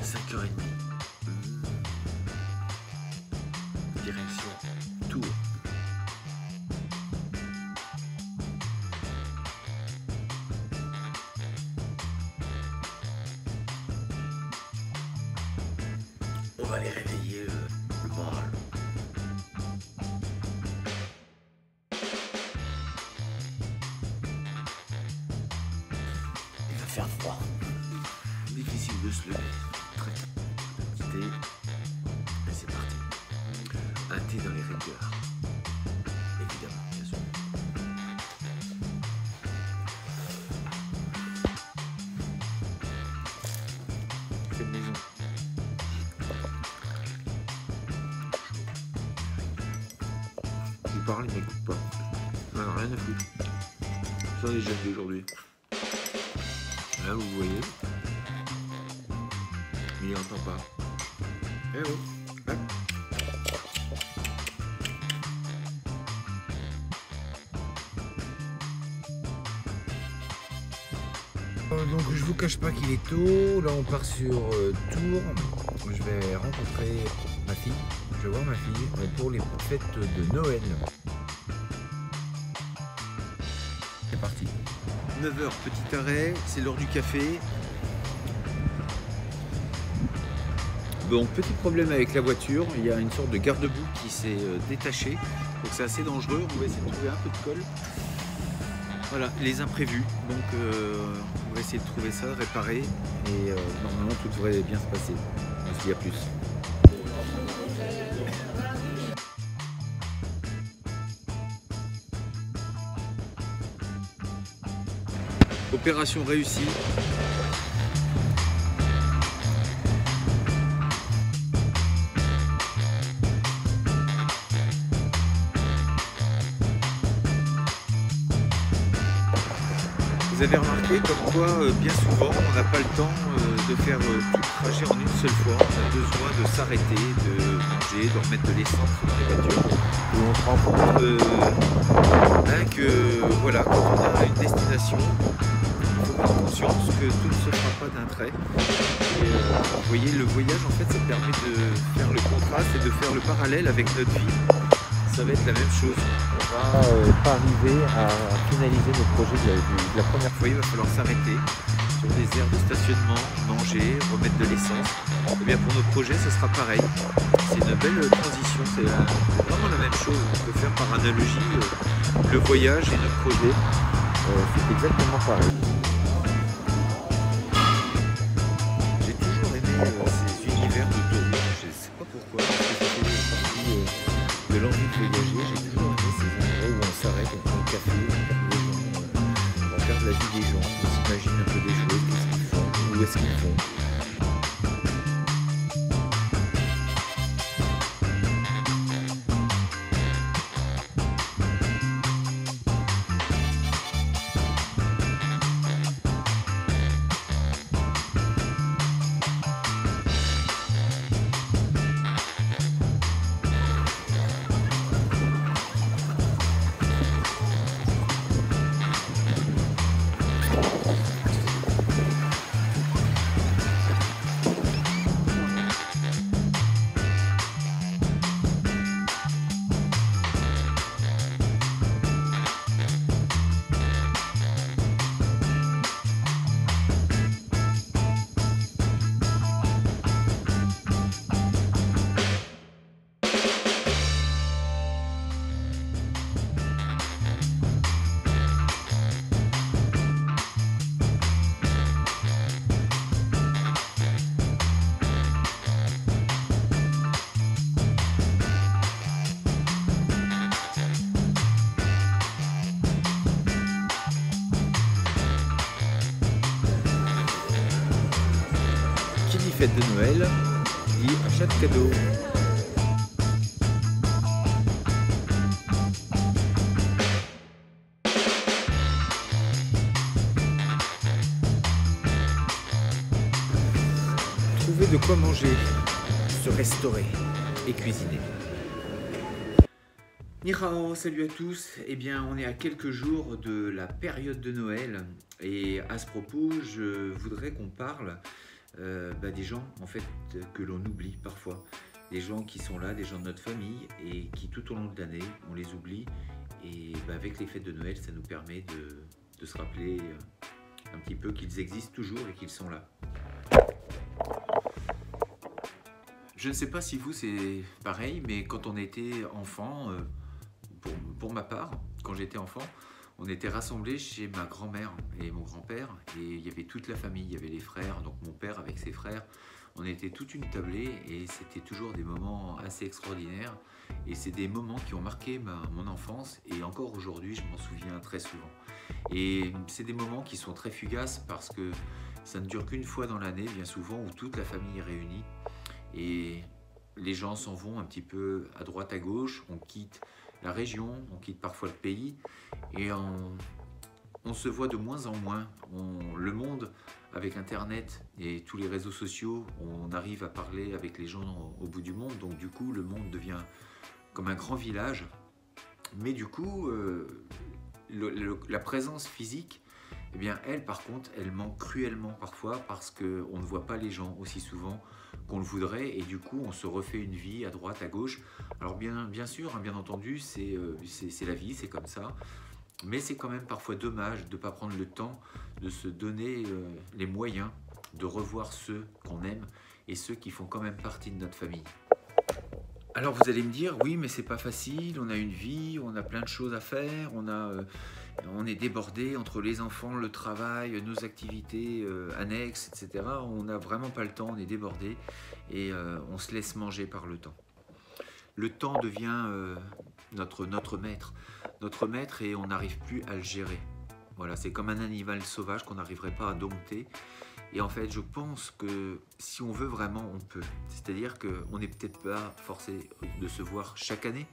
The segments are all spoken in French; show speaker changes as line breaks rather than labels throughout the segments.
5h30. Direction Tours. On va les réveiller le moral. Il va faire froid. Difficile de se lever. Très petit thé. Et c'est parti. Un thé dans les rigueurs. Évidemment, bien sûr. C'est une maison. Je lui parle, il m'écoute pas. Non, rien à foutre. Ça, les jeunes d'aujourd'hui. Là, vous voyez. Mais il n'entend pas. Eh oh, hop.
Donc je vous cache pas qu'il est tôt, là on part sur Tours, je vais rencontrer ma fille, je vais voir ma fille pour les fêtes de Noël. C'est parti.
9h, petit arrêt, c'est l'heure du café. Bon, petit problème avec la voiture, il y a une sorte de garde-boue qui s'est détachée, donc c'est assez dangereux, on va essayer de trouver un peu de colle. Voilà, les imprévus, donc on va essayer de trouver ça, réparer, et normalement tout devrait bien se passer. On se dit à plus. Opération réussie. Vous avez remarqué comme quoi bien souvent on n'a pas le temps de faire tout le trajet en une seule fois. On a besoin de s'arrêter, de manger, de remettre de l'essence dans les voitures. Et on se rend compte que voilà, quand on a une destination, il faut prendre conscience que tout ne se fera pas d'un trait. Et vous voyez, le voyage en fait ça permet de faire le contraste et de faire le parallèle avec notre vie. Ça va être la même chose. On va pas arriver à finaliser nos projets de la première fois. Il va falloir s'arrêter sur des aires de stationnement, manger, remettre de l'essence. Et bien pour nos projets, ce sera pareil. C'est une belle transition. C'est vraiment la même chose. On peut faire par analogie le voyage et notre projet. C'est exactement pareil. J'ai toujours aimé ces univers d'autoroute. Je ne sais pas pourquoi. De l'envie de voyager, j'ai toujours aimé ces endroits où on s'arrête, on prend le café, on regarde la vie des gens, on s'imagine un peu des choses, qu'est-ce qu'ils font, où est-ce qu'ils font. Fête de Noël dit achat de cadeaux. Trouver de quoi manger, se restaurer et cuisiner. Ni hao, salut à tous. Eh bien, on est à quelques jours de la période de Noël et à ce propos, je voudrais qu'on parle des gens en fait que l'on oublie parfois. Des gens qui sont là, des gens de notre famille et qui tout au long de l'année, on les oublie. Et avec les fêtes de Noël, ça nous permet de se rappeler un petit peu qu'ils existent toujours et qu'ils sont là. Je ne sais pas si vous c'est pareil, mais quand on était enfant, pour ma part, quand j'étais enfant, on était rassemblés chez ma grand-mère et mon grand-père, et il y avait toute la famille, il y avait les frères, donc mon père avec ses frères. On était toute une tablée et c'était toujours des moments assez extraordinaires. Et c'est des moments qui ont marqué mon enfance et encore aujourd'hui, je m'en souviens très souvent. Et c'est des moments qui sont très fugaces parce que ça ne dure qu'une fois dans l'année, bien souvent, où toute la famille est réunie. Et les gens s'en vont un petit peu à droite, à gauche, on quitte la région, on quitte parfois le pays et on se voit de moins en moins. Le monde, avec Internet et tous les réseaux sociaux, on arrive à parler avec les gens au bout du monde. Donc du coup, le monde devient comme un grand village. Mais du coup, la présence physique, eh bien, elle, par contre, elle manque cruellement parfois parce qu'on ne voit pas les gens aussi souvent qu'on le voudrait et du coup, on se refait une vie à droite, à gauche. Alors bien sûr, hein, bien entendu, c'est la vie, c'est comme ça. Mais c'est quand même parfois dommage de ne pas prendre le temps de se donner les moyens de revoir ceux qu'on aime et ceux qui font quand même partie de notre famille. Alors vous allez me dire, oui mais c'est pas facile, on a une vie, on a plein de choses à faire, on est débordé entre les enfants, le travail, nos activités annexes, etc. On n'a vraiment pas le temps, on est débordé et on se laisse manger par le temps. Le temps devient notre maître et on n'arrive plus à le gérer. Voilà, c'est comme un animal sauvage qu'on n'arriverait pas à dompter. Et en fait, je pense que si on veut vraiment, on peut. C'est-à-dire qu'on n'est peut-être pas forcé de se voir chaque année,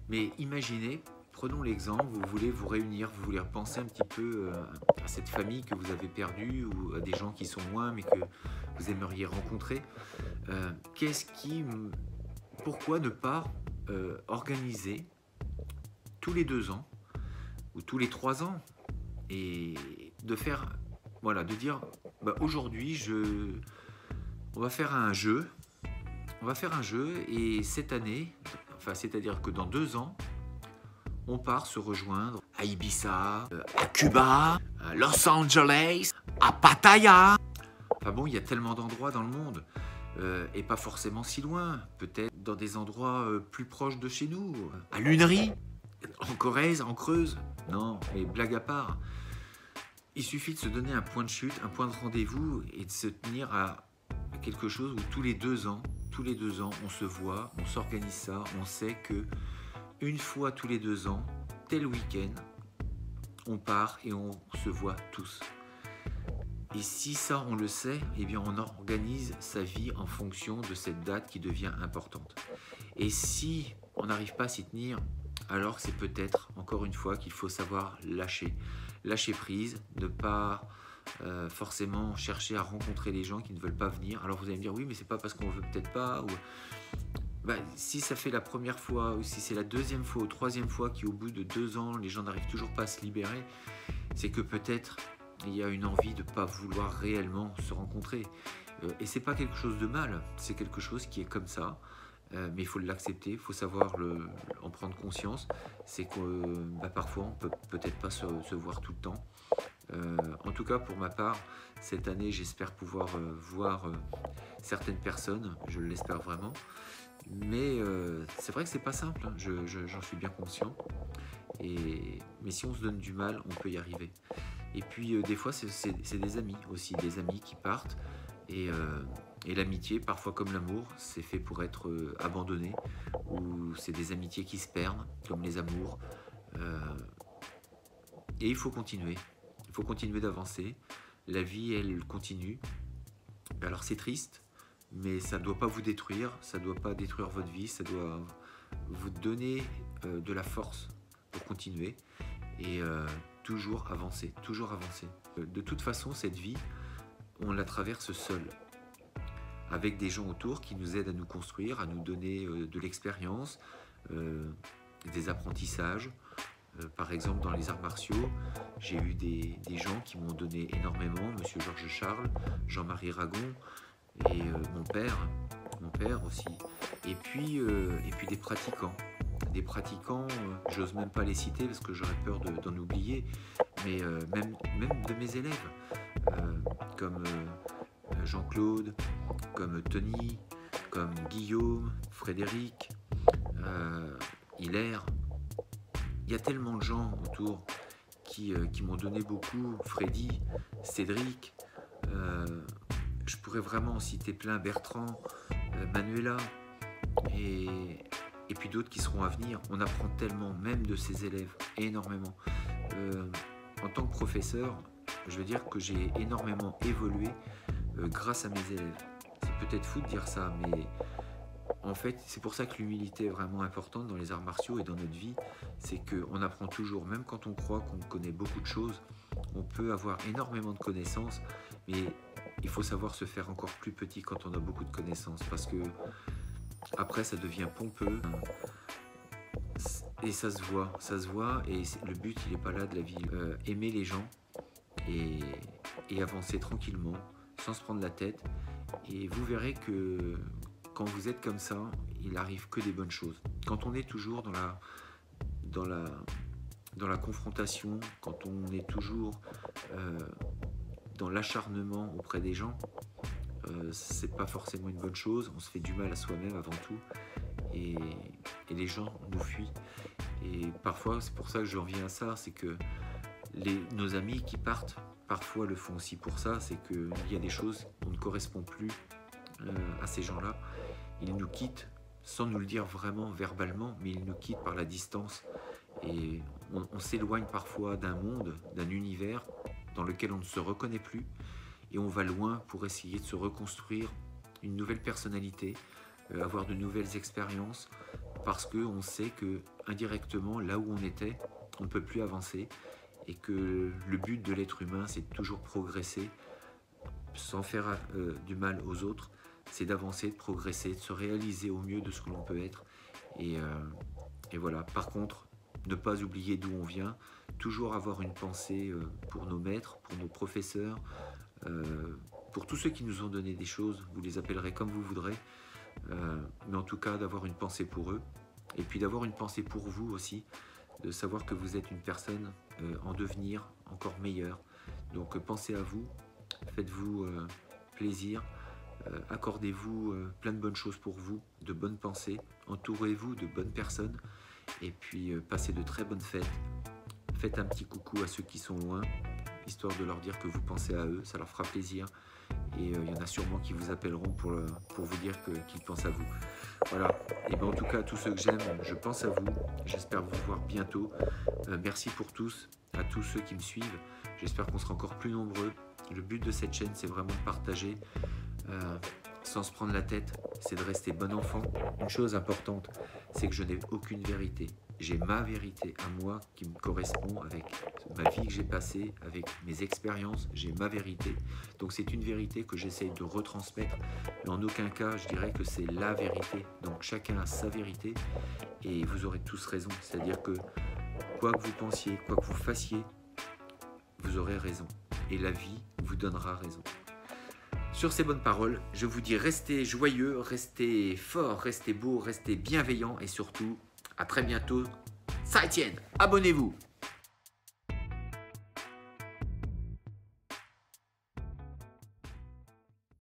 mais imaginez, prenons l'exemple, vous voulez vous réunir, vous voulez repenser un petit peu à cette famille que vous avez perdue ou à des gens qui sont loin mais que vous aimeriez rencontrer. Pourquoi ne pas organiser tous les 2 ans ou tous les 3 ans et de faire, voilà, de dire aujourd'hui on va faire un jeu et cette année, enfin c'est-à-dire que dans 2 ans, on part se rejoindre à Ibiza, à Cuba, à Los Angeles, à Pattaya. Enfin bon, il y a tellement d'endroits dans le monde. Et pas forcément si loin, peut-être dans des endroits plus proches de chez nous, à Lunery, en Corrèze, en Creuse. Non, mais blague à part, il suffit de se donner un point de chute, un point de rendez-vous et de se tenir à quelque chose où tous les 2 ans, on se voit, on s'organise ça, on sait que une fois tous les 2 ans, tel week-end, on part et on se voit tous. Et si ça, on le sait, eh bien on organise sa vie en fonction de cette date qui devient importante. Et si on n'arrive pas à s'y tenir, alors c'est peut-être, encore une fois, qu'il faut savoir lâcher prise, ne pas forcément chercher à rencontrer les gens qui ne veulent pas venir. Alors vous allez me dire, oui, mais c'est pas parce qu'on veut peut-être pas. Ou... si ça fait la première fois, ou si c'est la 2e fois ou 3e fois qu'au bout de 2 ans, les gens n'arrivent toujours pas à se libérer, c'est que peut-être il y a une envie de ne pas vouloir réellement se rencontrer. Et c'est pas quelque chose de mal, c'est quelque chose qui est comme ça. Mais il faut l'accepter, il faut savoir en prendre conscience. C'est que parfois on peut-être pas se voir tout le temps. En tout cas pour ma part, cette année j'espère pouvoir voir certaines personnes, je l'espère vraiment. Mais c'est vrai que c'est pas simple, hein. J'en suis bien conscient. Mais si on se donne du mal, on peut y arriver. Et puis des fois c'est des amis aussi, des amis qui partent. Et l'amitié, parfois comme l'amour, c'est fait pour être abandonné, ou c'est des amitiés qui se perdent, comme les amours. Et il faut continuer d'avancer. La vie, elle continue. Alors c'est triste, mais ça ne doit pas vous détruire, ça ne doit pas détruire votre vie, ça doit vous donner de la force pour continuer et toujours avancer. De toute façon, cette vie, on la traverse seul, avec des gens autour qui nous aident à nous construire, à nous donner de l'expérience, des apprentissages, Par exemple, dans les arts martiaux, j'ai eu des gens qui m'ont donné énormément, Monsieur Georges Charles, Jean-Marie Ragon et mon père aussi. Et puis des pratiquants. Des pratiquants, j'ose même pas les citer parce que j'aurais peur d'en oublier, mais même de mes élèves, comme Jean-Claude, comme Tony, comme Guillaume, Frédéric, Hilaire. Il y a tellement de gens autour qui m'ont donné beaucoup, Freddy, Cédric, je pourrais vraiment en citer plein, Bertrand, Manuela, et puis d'autres qui seront à venir. On apprend tellement, même de ses élèves, énormément. En tant que professeur, je veux dire que j'ai énormément évolué grâce à mes élèves. C'est peut-être fou de dire ça, mais en fait, c'est pour ça que l'humilité est vraiment importante dans les arts martiaux et dans notre vie. C'est qu'on apprend toujours, même quand on croit qu'on connaît beaucoup de choses, on peut avoir énormément de connaissances, mais il faut savoir se faire encore plus petit quand on a beaucoup de connaissances, parce que après ça devient pompeux et ça se voit, et le but il n'est pas là de la vie. Aimer les gens et avancer tranquillement, sans se prendre la tête, et vous verrez que quand vous êtes comme ça, il arrive que des bonnes choses. Quand on est toujours dans la confrontation, quand on est toujours dans l'acharnement auprès des gens, c'est pas forcément une bonne chose. On se fait du mal à soi-même avant tout, et les gens nous fuient. Et parfois, c'est pour ça que je reviens à ça, c'est que nos amis qui partent, parfois le font aussi pour ça, c'est qu'il y a des choses qui ne correspondent plus à ces gens-là. Ils nous quittent sans nous le dire vraiment verbalement, mais ils nous quittent par la distance, et on s'éloigne parfois d'un monde, d'un univers dans lequel on ne se reconnaît plus, et on va loin pour essayer de se reconstruire une nouvelle personnalité, avoir de nouvelles expériences, parce qu'on sait que indirectement, là où on était, on ne peut plus avancer, et que le but de l'être humain, c'est de toujours progresser sans faire du mal aux autres. C'est d'avancer, de progresser, de se réaliser au mieux de ce que l'on peut être. Et voilà. Par contre, ne pas oublier d'où on vient, toujours avoir une pensée pour nos maîtres, pour nos professeurs, pour tous ceux qui nous ont donné des choses, vous les appellerez comme vous voudrez, mais en tout cas d'avoir une pensée pour eux, et puis d'avoir une pensée pour vous aussi, de savoir que vous êtes une personne en devenir encore meilleure. Donc pensez à vous, faites-vous plaisir, accordez-vous plein de bonnes choses pour vous, de bonnes pensées, entourez-vous de bonnes personnes, et puis passez de très bonnes fêtes. Faites un petit coucou à ceux qui sont loin, histoire de leur dire que vous pensez à eux, ça leur fera plaisir, et il y en a sûrement qui vous appelleront pour vous dire qu'ils pensent à vous. Voilà, et bien en tout cas à tous ceux que j'aime, je pense à vous, j'espère vous voir bientôt. Merci pour tous, à tous ceux qui me suivent, j'espère qu'on sera encore plus nombreux. Le but de cette chaîne, c'est vraiment de partager sans se prendre la tête, c'est de rester bon enfant. Une chose importante, c'est que je n'ai aucune vérité. J'ai ma vérité à moi qui me correspond avec ma vie que j'ai passée, avec mes expériences, j'ai ma vérité. Donc c'est une vérité que j'essaye de retransmettre, mais en aucun cas je dirais que c'est la vérité. Donc chacun a sa vérité, et vous aurez tous raison. C'est-à-dire que quoi que vous pensiez, quoi que vous fassiez, vous aurez raison. Et la vie vous donnera raison. Sur ces bonnes paroles, je vous dis restez joyeux, restez forts, restez beaux, restez bienveillants, et surtout, à très bientôt. Ça Etienne, abonnez-vous.